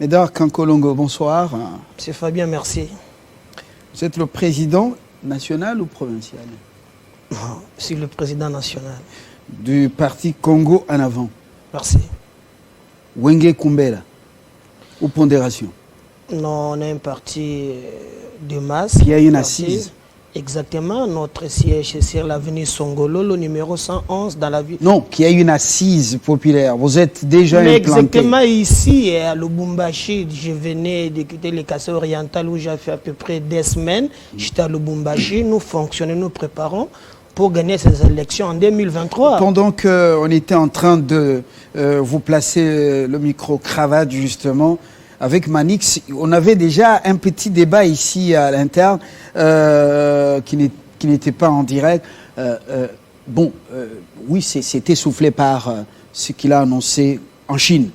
Médard Kankolongo, bonsoir. C'est Fabien, merci. Vous êtes le président national ou provincial? Je suis le président national. Du parti Congo en avant. Merci. Wenge Kumbela ou Pondération? Non, on est un parti de masse. Il y a une assise. Exactement, notre siège est sur l'avenue Songolo, le numéro 111 dans la ville. Non, qui a une assise populaire. Vous êtes déjà mais implanté. Exactement ici, à Lubumbashi, je venais d'écouter les Kassai orientales où j'ai fait à peu près 2 semaines. J'étais à Lubumbashi, nous fonctionnons, nous préparons pour gagner ces élections en 2023. Pendant qu'on était en train de vous placer le micro-cravate justement, avec Manix, on avait déjà un petit débat ici à l'interne qui n'était pas en direct. Oui, c'était soufflé par ce qu'il a annoncé en Chine,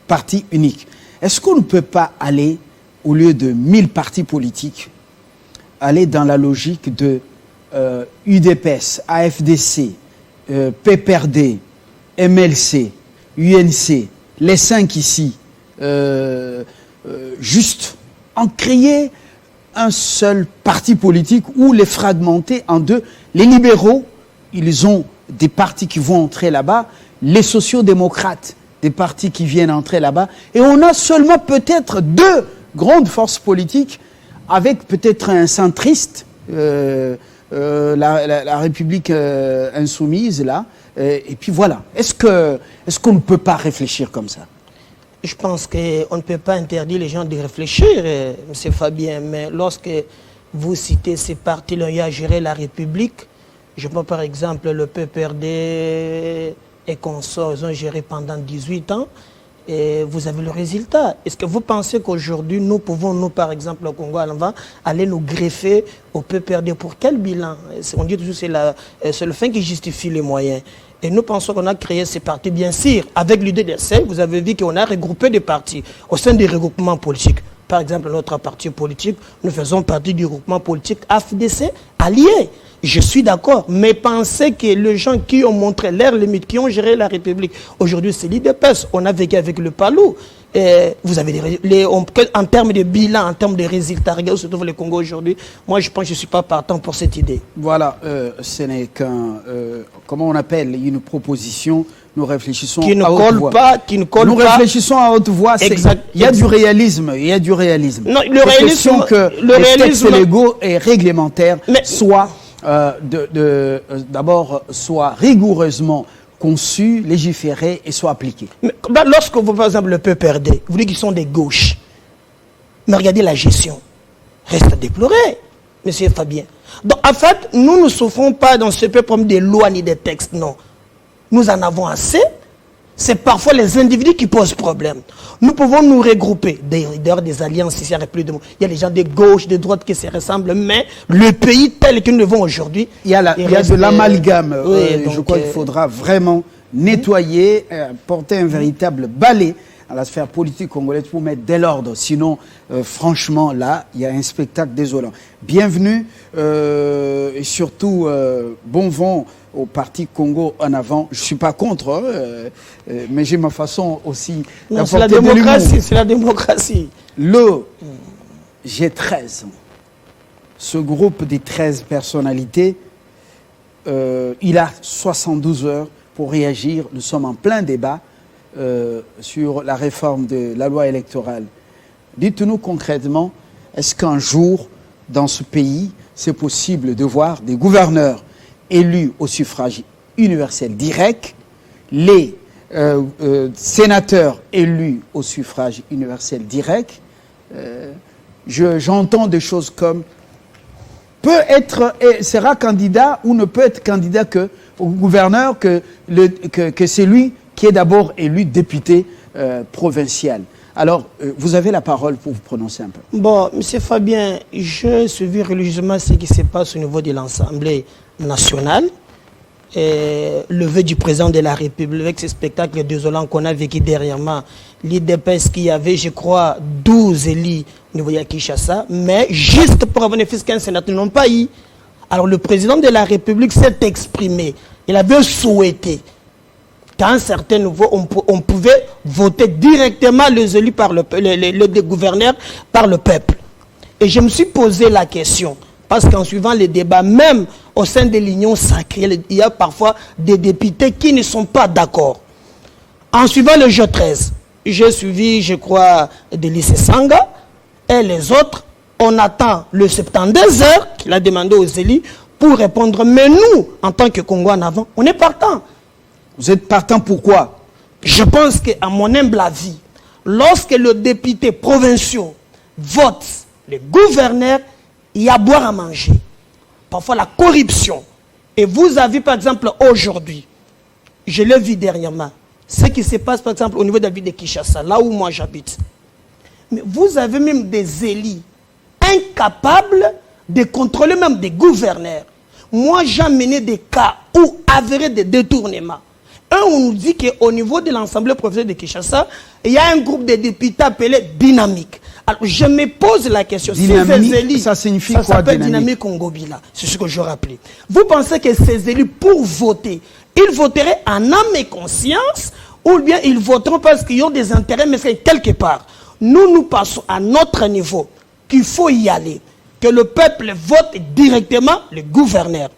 parti unique. Est-ce qu'on ne peut pas aller, au lieu de 1000 partis politiques, aller dans la logique de UDPS, AFDC, PPRD, MLC, UNC, les 5 ici, juste en créer un seul parti politique ou les fragmenter en deux. Les libéraux, ils ont des partis qui vont entrer là-bas, les sociaux-démocrates, des partis qui viennent entrer là-bas, et on a seulement peut-être 2 grandes forces politiques avec peut-être un centriste, la République insoumise, là, et puis voilà. Est-ce qu'on ne peut pas réfléchir comme ça? Je pense qu'on ne peut pas interdire les gens de réfléchir, M. Fabien, mais lorsque vous citez ces partis-là qui ont géré la République, je prends par exemple le PPRD et consorts, ils ont géré pendant 18 ans, et vous avez le résultat. Est-ce que vous pensez qu'aujourd'hui, nous pouvons, nous par exemple, au Congo, aller nous greffer au PPRD pour quel bilan? On dit toujours que c'est le fin qui justifie les moyens. Et nous pensons qu'on a créé ces partis, bien sûr, avec l'idée d'essai. Vous avez vu qu'on a regroupé des partis au sein des regroupements politiques. Par exemple, notre parti politique, nous faisons partie du regroupement politique AFDC allié. Je suis d'accord, mais pensez que les gens qui ont montré leurs limites, qui ont géré la République, aujourd'hui c'est l'IDPS, on a vécu avec le PALU. Vous avez en termes de bilan, en termes de résultats, regardez où se trouve le Congo aujourd'hui. Moi je pense que je ne suis pas partant pour cette idée. Voilà, ce n'est qu'un, comment on appelle, une proposition. Nous réfléchissons qui ne à haute voix. Nous réfléchissons à haute voix. Il y a du réalisme. Il y a du réalisme. Non, le réalisme, que les textes légaux et réglementaires soient d'abord soient rigoureusement conçus, légiférés et soient appliqués. Mais, lorsque vous, par exemple, le PPRD, vous dites qu'ils sont des gauches. Mais regardez la gestion. Reste à déplorer, monsieur Fabien. Donc, en fait, nous ne souffrons pas dans ce problème des lois ni des textes, non. Nous en avons assez. C'est parfois les individus qui posent problème. Nous pouvons nous regrouper. D'ailleurs, des alliances ici, il y a des gens de gauche, de droite qui se ressemblent, mais le pays tel que nous le vivons aujourd'hui, il y a de l'amalgame. Je crois qu'il faudra vraiment nettoyer, porter un véritable balai à la sphère politique congolaise pour mettre de l'ordre. Sinon, franchement, là, il y a un spectacle désolant. Bienvenue et surtout, bon vent au parti Congo en avant. Je ne suis pas contre, mais j'ai ma façon aussi d'apporter de l'humour. C'est la démocratie. Le G13, ce groupe des 13 personnalités, il a 72 heures pour réagir. Nous sommes en plein débat sur la réforme de la loi électorale. Dites-nous concrètement, est-ce qu'un jour, dans ce pays, c'est possible de voir des gouverneurs élus au suffrage universel direct, les sénateurs élus au suffrage universel direct? J'entends des choses comme sera candidat ou ne peut être candidat que au gouverneur que c'est lui qui est d'abord élu député provincial. Alors, vous avez la parole pour vous prononcer un peu. Bon, M. Fabien, je suivi religieusement ce qui se passe au niveau de l'Assemblée nationale. Le vœu du président de la République, avec ce spectacle désolant qu'on a vécu dernièrement, l'IDPS qui avait, je crois, 12 élus au niveau de Kinshasa, mais juste pour avoir un fils qu'un sénateur n'ont pas eu. Alors le président de la République s'est exprimé. Il avait souhaité qu'à un certain niveau, on pouvait voter directement les élus par les gouverneurs par le peuple. Et je me suis posé la question, parce qu'en suivant les débats, même au sein de l'Union sacrée, il y a parfois des députés qui ne sont pas d'accord. En suivant le jeu 13, j'ai suivi, je crois, de lycée Sanga, et les autres, on attend le 72 heures qu'il a demandé aux élus pour répondre. Mais nous, en tant que Congo en avant, on est partant. Vous êtes partant pourquoi? Je pense qu'à mon humble avis, lorsque le député provincial vote les gouverneurs, il y a à boire à manger. Parfois la corruption. Et vous avez par exemple aujourd'hui, je l'ai vu dernièrement, ce qui se passe par exemple au niveau de la ville de Kinshasa, là où moi j'habite. Mais vous avez même des élus incapables de contrôler même des gouverneurs. Moi j'ai mené des cas où avéré des détournements. On nous dit qu'au niveau de l'Assemblée professionnelle de Kinshasa, il y a un groupe de députés appelé Dynamique. Alors, je me pose la question. Dynamique, ces élus, ça signifie quoi, ça s'appelle Dynamique Congobila. C'est ce que je rappelais. Vous pensez que ces élus, pour voter, ils voteraient en âme et conscience, ou bien ils voteront parce qu'ils ont des intérêts, mais c'est quelque part. Nous passons à notre niveau, qu'il faut y aller, que le peuple vote directement le gouverneur.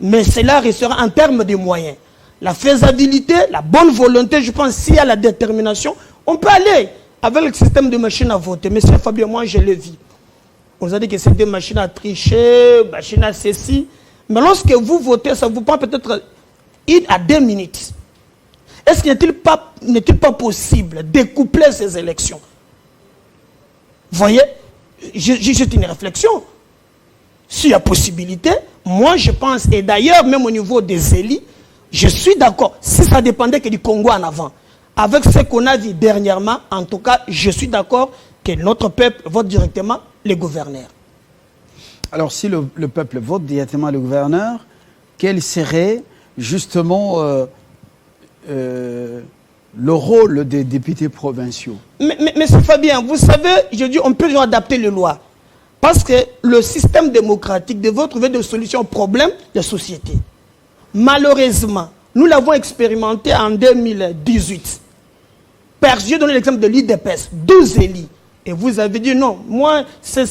Mais cela restera en termes de moyens. La faisabilité, la bonne volonté, je pense, s'il y a la détermination, on peut aller avec le système de machines à voter. Mais c'est Fabien, moi je l'ai vu. On nous a dit que c'est des machines à tricher, machines à ceci. Mais lorsque vous votez, ça vous prend peut-être 1 à 2 minutes. Est-ce qu'il n'est-il pas possible de coupler ces élections? Vous voyez, j'ai une réflexion. S'il y a possibilité, moi je pense, et d'ailleurs même au niveau des élus, je suis d'accord, si ça dépendait que du Congo en avant, avec ce qu'on a vu dernièrement, en tout cas, je suis d'accord que notre peuple vote directement les gouverneurs. Alors, si le peuple vote directement le gouverneur, quel serait justement le rôle des députés provinciaux? Mais c'est Fabien, vous savez, je dis, on peut adapter les lois. Parce que le système démocratique devrait trouver des solutions aux problèmes de société. Malheureusement, nous l'avons expérimenté en 2018. J'ai donné l'exemple de l'IDPS, 12 élus. Et vous avez dit non, moi, c'est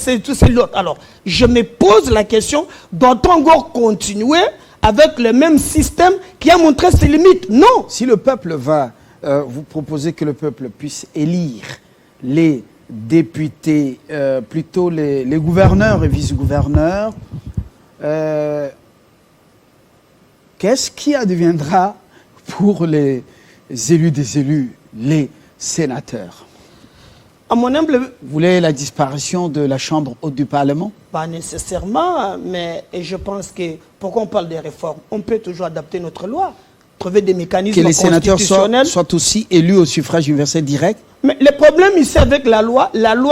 l'autre. Alors, je me pose la question, doit-on encore continuer avec le même système qui a montré ses limites? Non. Si le peuple va, vous proposez que le peuple puisse élire les députés, plutôt les gouverneurs et vice-gouverneurs, qu'est-ce qui adviendra pour les élus des élus, les sénateurs? À mon humble... Vous voulez la disparition de la Chambre haute du Parlement? Pas nécessairement, mais je pense que, pourquoi on parle des réformes, on peut toujours adapter notre loi, trouver des mécanismes constitutionnels. Que les sénateurs soient aussi élus au suffrage universel direct? Mais le problème ici avec la loi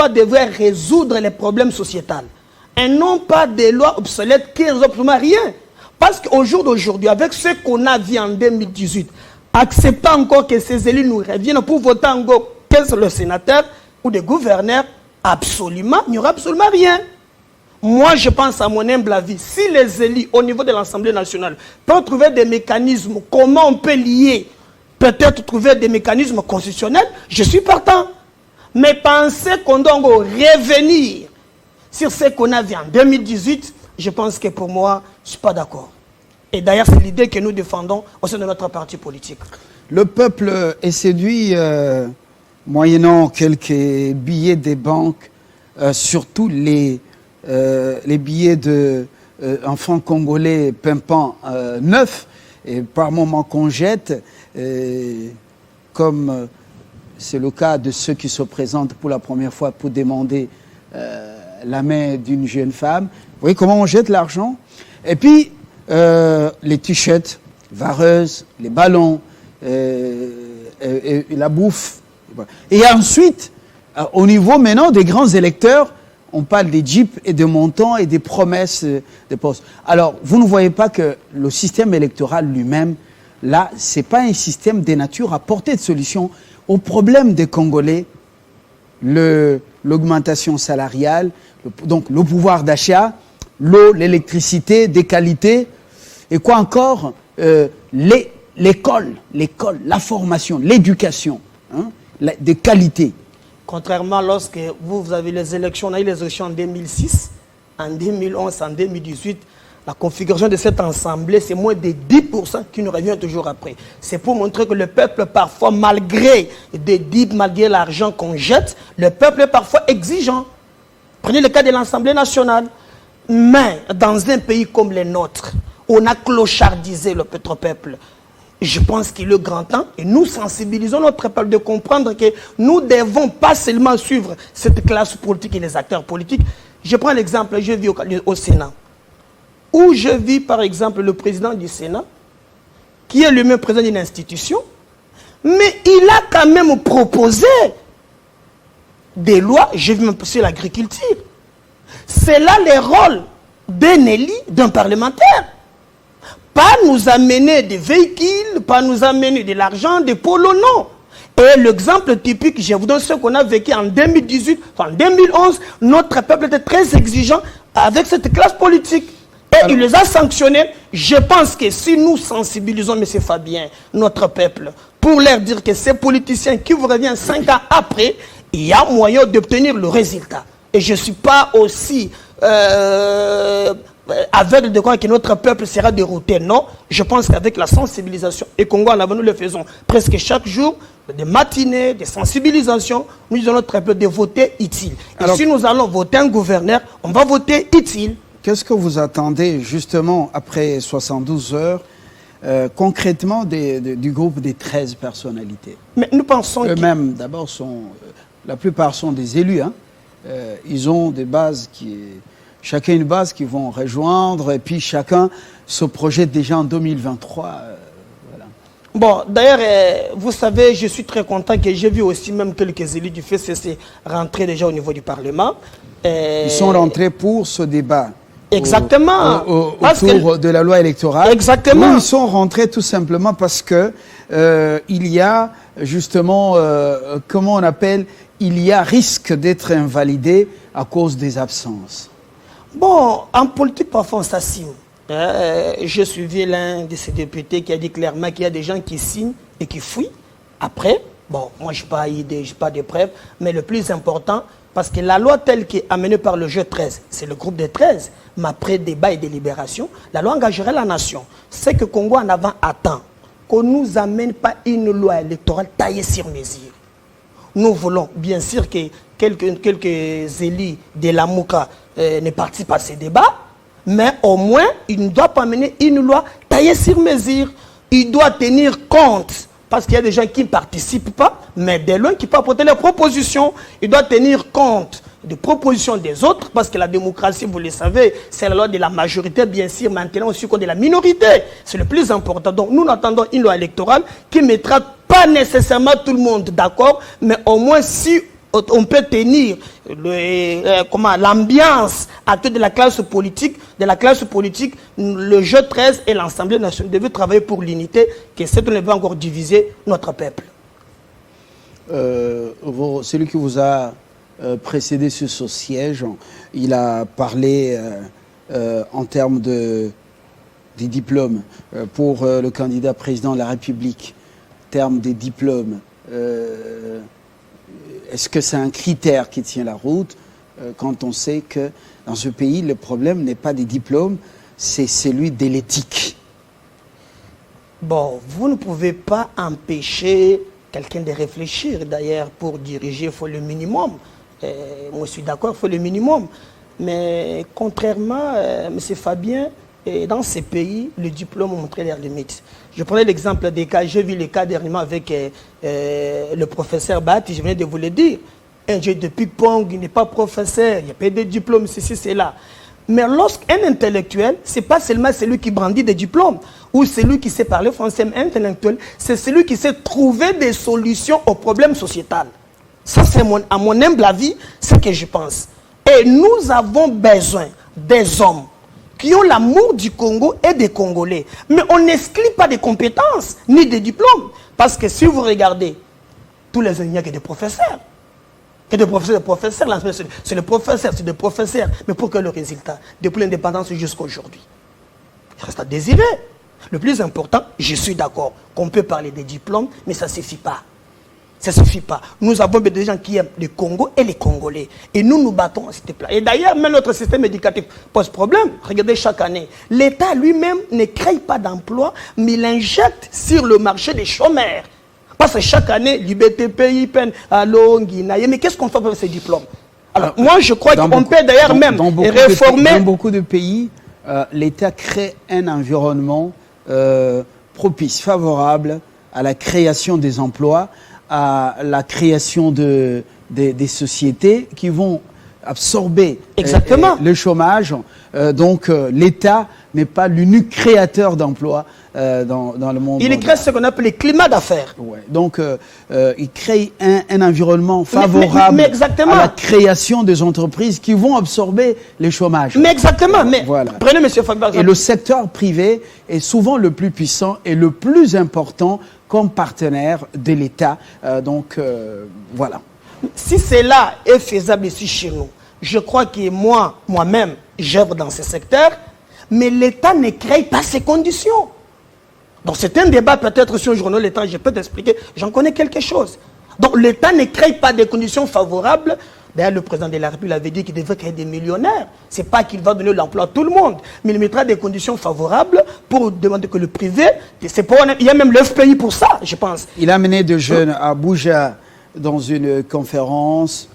devrait résoudre les problèmes sociétaux. Et non pas des lois obsolètes qui ne résolvent absolument rien. Parce qu'au jour d'aujourd'hui, avec ce qu'on a vu en 2018, acceptant encore que ces élus nous reviennent pour voter encore que le sénateur ou des gouverneurs, absolument, il n'y aura absolument rien. Moi, je pense à mon humble avis, si les élus au niveau de l'Assemblée nationale peuvent trouver des mécanismes, comment on peut lier, peut-être trouver des mécanismes constitutionnels, je suis partant. Mais penser qu'on doit encore revenir sur ce qu'on a vu en 2018, je pense que pour moi, je ne suis pas d'accord. Et d'ailleurs, c'est l'idée que nous défendons au sein de notre parti politique. Le peuple est séduit, moyennant quelques billets des banques, surtout les billets d'enfants congolais pimpant neufs, et par moments qu'on jette, comme c'est le cas de ceux qui se présentent pour la première fois pour demander la main d'une jeune femme. Vous voyez comment on jette l'argent? Et puis, les t-shirts, vareuses, les ballons, et la bouffe. Et ensuite, au niveau maintenant des grands électeurs, on parle des jeeps et des montants et des promesses de postes. Alors, vous ne voyez pas que le système électoral lui-même, là, ce n'est pas un système de nature à porter de solution aux problèmes des Congolais, l'augmentation salariale, donc le pouvoir d'achat, l'eau, l'électricité, des qualités, et quoi encore, les l'école, la formation, l'éducation, hein, de qualité. Contrairement lorsque vous avez les élections, on a eu les élections en 2006, en 2011, en 2018, la configuration de cette assemblée, c'est moins de 10% qui nous revient toujours après. C'est pour montrer que le peuple, parfois, malgré des dips, malgré l'argent qu'on jette, le peuple est parfois exigeant. Prenez le cas de l'Assemblée nationale. Mais dans un pays comme le nôtre, on a clochardisé notre peuple. Je pense qu'il est grand temps et nous sensibilisons notre peuple de comprendre que nous ne devons pas seulement suivre cette classe politique et les acteurs politiques. Je prends l'exemple, je vis au Sénat, où je vis par exemple le président du Sénat, qui est lui-même président d'une institution, mais il a quand même proposé des lois, je vis même sur l'agriculture. C'est là le rôle d'un élu, d'un parlementaire. Pas nous amener des véhicules, pas nous amener de l'argent, des polos, non. Et l'exemple typique, je vous donne ce qu'on a vécu en 2018, en 2011, notre peuple était très exigeant avec cette classe politique. Et il les a sanctionnés. Je pense que si nous sensibilisons, M. Fabien, notre peuple, pour leur dire que ces politiciens qui vous reviennent 5 ans après, il y a moyen d'obtenir le résultat. Et je ne suis pas aussi aveugle de croire que notre peuple sera dérouté. Non, je pense qu'avec la sensibilisation, et Congo en avant, nous le faisons presque chaque jour, des matinées, des sensibilisations, nous disons à notre peuple de voter utile. Et alors, si nous allons voter un gouverneur, on va voter utile. Qu'est-ce que vous attendez justement après 72 heures concrètement du groupe des 13 personnalités? Mais nous pensons eux-mêmes, d'abord, la plupart sont des élus. Hein. Ils ont des bases chacun une base qu'ils vont rejoindre, et puis chacun se projette déjà en 2023. Voilà. Bon, d'ailleurs, vous savez, je suis très content que j'ai vu aussi même quelques élus du FCC rentrer déjà au niveau du Parlement. Ils sont rentrés pour ce débat. Exactement. Autour de la loi électorale. Exactement. Où ils sont rentrés tout simplement parce que il y a justement, comment on appelle, il y a risque d'être invalidé à cause des absences. Bon, en politique, parfois on s'assigne. J'ai suivi l'un de ces députés qui a dit clairement qu'il y a des gens qui signent et qui fuient. Après, bon, moi je n'ai pas de preuves, mais le plus important, parce que la loi telle qu'elle est amenée par le jeu 13, c'est le groupe des 13, mais après débat et délibération, la loi engagerait la nation. C'est que Congo en avant attend qu'on ne nous amène pas une loi électorale taillée sur mesure. Nous voulons bien sûr que quelques élus de la Mouka ne participent pas à ces débats, mais au moins, il ne doit pas amener une loi taillée sur mesure. Il doit tenir compte, parce qu'il y a des gens qui ne participent pas, mais des lois qui peuvent apporter leurs propositions. Il doit tenir compte des propositions des autres, parce que la démocratie, vous le savez, c'est la loi de la majorité, bien sûr, maintenant aussi compte de la minorité. C'est le plus important. Donc nous attendons une loi électorale qui ne mettra pas nécessairement tout le monde d'accord, mais au moins si on peut tenir l'ambiance actuelle de la classe politique, le jeu 13 et l'Assemblée nationale devaient travailler pour l'unité, que cette ne va encore diviser notre peuple. Celui qui vous a précédé sur ce siège, il a parlé en termes des diplômes pour le candidat président de la République, en termes des diplômes. Est-ce que c'est un critère qui tient la route quand on sait que dans ce pays, le problème n'est pas des diplômes, c'est celui de l'éthique? Bon, vous ne pouvez pas empêcher quelqu'un de réfléchir. D'ailleurs, pour diriger, il faut le minimum. Moi, je suis d'accord, il faut le minimum. Mais contrairement, M. Fabien, dans ces pays, le diplôme montrait leurs limites. Je prenais l'exemple des cas, j'ai vu les cas dernièrement avec le professeur Bati, je venais de vous le dire. Un jeu de ping-pong, il n'est pas professeur, il n'y a pas de diplôme, ceci, c'est là. Mais lorsqu'un intellectuel, ce n'est pas seulement celui qui brandit des diplômes, ou celui qui sait parler français, mais intellectuel, c'est celui qui sait trouver des solutions aux problèmes sociétals. Ça, c'est à mon humble avis, ce que je pense. Et nous avons besoin des hommes qui ont l'amour du Congo et des Congolais. Mais on n'exclut pas des compétences, ni des diplômes. Parce que si vous regardez, tous les ingénieurs, il y a des professeurs. Il y a des professeurs, c'est le professeur, c'est des professeurs. Mais pour que le résultat, depuis l'indépendance jusqu'à aujourd'hui, il reste à désirer. Le plus important, je suis d'accord qu'on peut parler des diplômes, mais ça ne suffit pas. Ça ne suffit pas. Nous avons des gens qui aiment le Congo et les Congolais. Et nous nous battons à cette place. Et d'ailleurs, même notre système éducatif pose problème. Regardez chaque année. L'État lui-même ne crée pas d'emplois, mais il injecte sur le marché des chômeurs. Parce que chaque année, l'IBTP, IPEN, Guinaï. Mais qu'est-ce qu'on fait avec ces diplômes? Alors, moi, je crois qu'on peut d'ailleurs même réformer. Dans beaucoup de pays, l'État crée un environnement propice, favorable à la création des emplois, à la création des sociétés qui vont absorber le chômage. Donc l'État n'est pas l'unique créateur d'emplois dans le monde. Il crée ce qu'on appelle les climats d'affaires. Ouais. Donc il crée un environnement favorable à la création des entreprises qui vont absorber les chômages. Mais exactement. Mais voilà. Prenez M. Fagbar. Et le secteur privé est souvent le plus puissant et le plus important comme partenaire de l'État. Voilà. Si cela est faisable ici chez nous, je crois que moi-même, j'œuvre dans ce secteur, mais l'État ne crée pas ces conditions. Donc c'est un débat peut-être sur le journal l'État, je peux t'expliquer, j'en connais quelque chose. Donc l'État ne crée pas des conditions favorables. D'ailleurs, le président de la République avait dit qu'il devait créer des millionnaires. Ce n'est pas qu'il va donner l'emploi à tout le monde, mais il mettra des conditions favorables pour demander que le privé, il y a même l'FPI pour ça, je pense. Il a amené des jeunes à Abuja dans une conférence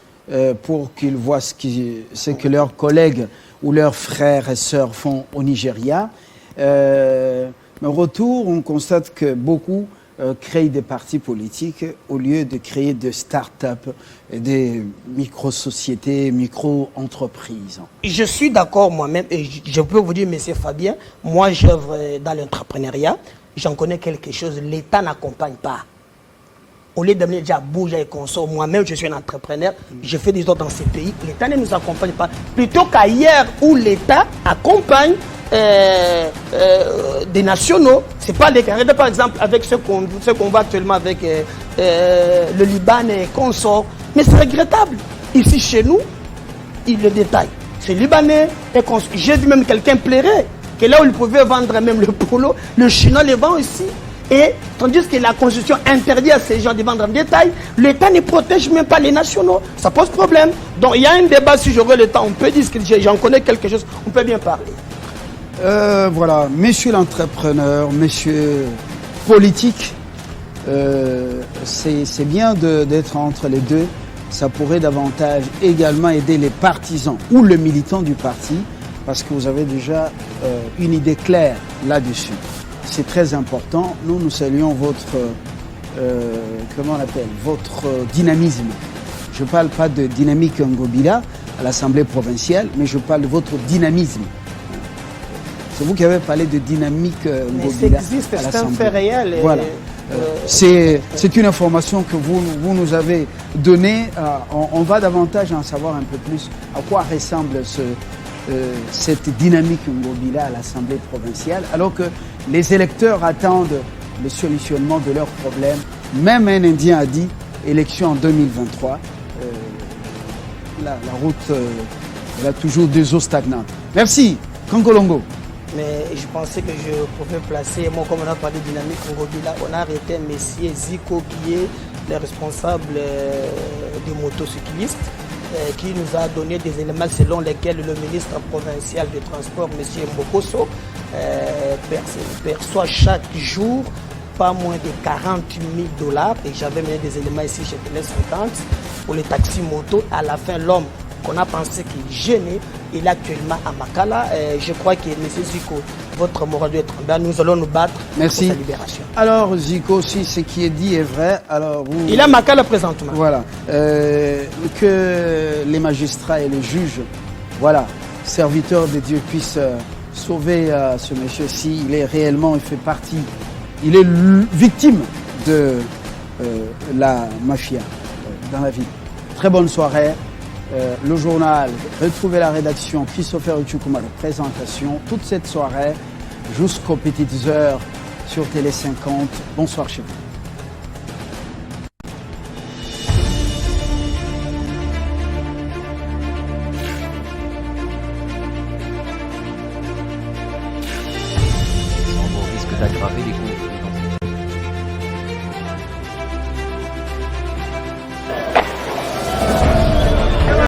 pour qu'ils voient ce que leurs collègues ou leurs frères et sœurs font au Nigeria. Mais au retour, on constate que beaucoup créent des partis politiques au lieu de créer des start-up, des micro-sociétés, micro-entreprises. Je suis d'accord moi-même, et je peux vous dire, M. Fabien, moi j'œuvre dans l'entrepreneuriat, j'en connais quelque chose, l'État n'accompagne pas. Au lieu d'amener déjà Abuja et consorts, moi-même je suis un entrepreneur, je fais des ordres dans ces pays, l'État ne nous accompagne pas. Plutôt qu'ailleurs où l'État accompagne des nationaux, c'est pas les carrés. Par exemple, avec ce qu'on voit actuellement avec le Liban et consorts, mais c'est regrettable. Ici chez nous, il le détaille. C'est libanais et consorts. J'ai vu même quelqu'un pleurer que là où il pouvait vendre même le polo, le chinois les vend aussi. Et tandis que la Constitution interdit à ces gens de vendre en détail, l'État ne protège même pas les nationaux. Ça pose problème. Donc il y a un débat, si j'aurai le temps, on peut discuter, j'en connais quelque chose, on peut bien parler. Voilà, monsieur l'entrepreneur, monsieur politique, c'est bien d'être entre les deux. Ça pourrait davantage également aider les partisans ou le militant du parti, parce que vous avez déjà une idée claire là-dessus. C'est très important. Nous saluons votre, comment on appelle, votre dynamisme. Je ne parle pas de dynamique Ngobila à l'Assemblée provinciale, mais je parle de votre dynamisme. C'est vous qui avez parlé de dynamique Ngobila à l'Assemblée. C'est un fait réel. Voilà. C'est une information que vous nous avez donnée. On va davantage en savoir un peu plus à quoi ressemble cette dynamique Ngobila à l'Assemblée provinciale, alors que les électeurs attendent le solutionnement de leurs problèmes. Même un Indien a dit, élection en 2023, la route, elle a toujours des eaux stagnantes. Merci, Kankolongo. Mais je pensais que je pouvais placer, moi comme on a parlé de dynamique Ngobila, on a arrêté un monsieur Zico qui est le responsable des motocyclistes, qui nous a donné des éléments selon lesquels le ministre provincial du transport, M. Mbokoso, perçoit chaque jour pas moins de 40 000 $. Et j'avais mené des éléments ici, j'ai donné 50 pour les taxis moto. À la fin, l'homme qu'on a pensé qu'il gênait, il est actuellement à Makala. Je crois que M. Zico, votre moral doit être en bas. Nous allons nous battre pour sa libération. Alors Zico, si ce qui est dit est vrai, alors vous... Il est à Makala présentement. Voilà. Que les magistrats et les juges, voilà, serviteurs de Dieu, puissent sauver ce monsieur s'il est réellement, il fait partie, il est victime de la mafia dans la ville. Très bonne soirée. Le journal, retrouvez la rédaction, Christopher Uchukuma, la présentation, toute cette soirée jusqu'aux petites heures sur Télé 50. Bonsoir chez vous.